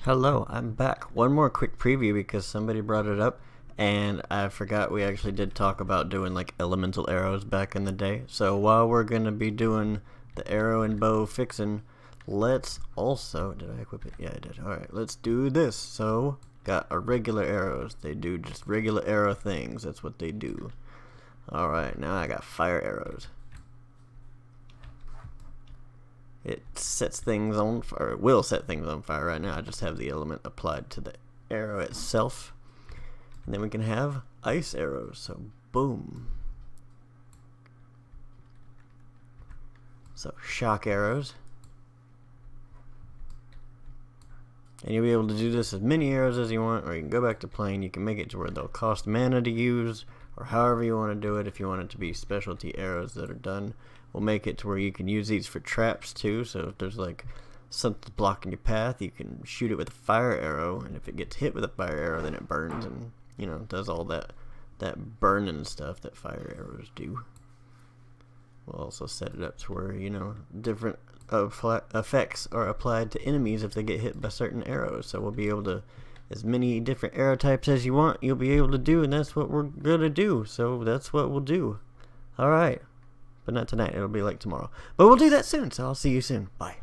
Hello, I'm back. One more quick preview because somebody brought it up, and I forgot we actually did talk about doing like elemental arrows back in the day. So while we're gonna be doing the arrow and bow fixing, let's also, did I equip it? Yeah, I did. Alright, let's do this. So, got our regular arrows. They do just regular arrow things. That's what they do. Alright, now I got fire arrows. It sets things on fire, it will set things on fire right now. I just have the element applied to the arrow itself. And then we can have ice arrows, so boom. So shock arrows. And you'll be able to do this as many arrows as you want, or you can go back to plain. You can make it to where they'll cost mana to use, or however you want to do it. If you want it to be specialty arrows that are done, we'll make it to where you can use these for traps too. So if there's like something blocking your path, you can shoot it with a fire arrow, and if it gets hit with a fire arrow, then it burns and, you know, does all that burning stuff that fire arrows do. We'll also set it up to where, you know, different effects are applied to enemies if they get hit by certain arrows. So we'll be able to, as many different arrow types as you want, you'll be able to do, and that's what we're gonna do. So that's what we'll do. Alright. But not tonight, it'll be like tomorrow. But we'll do that soon, so I'll see you soon. Bye.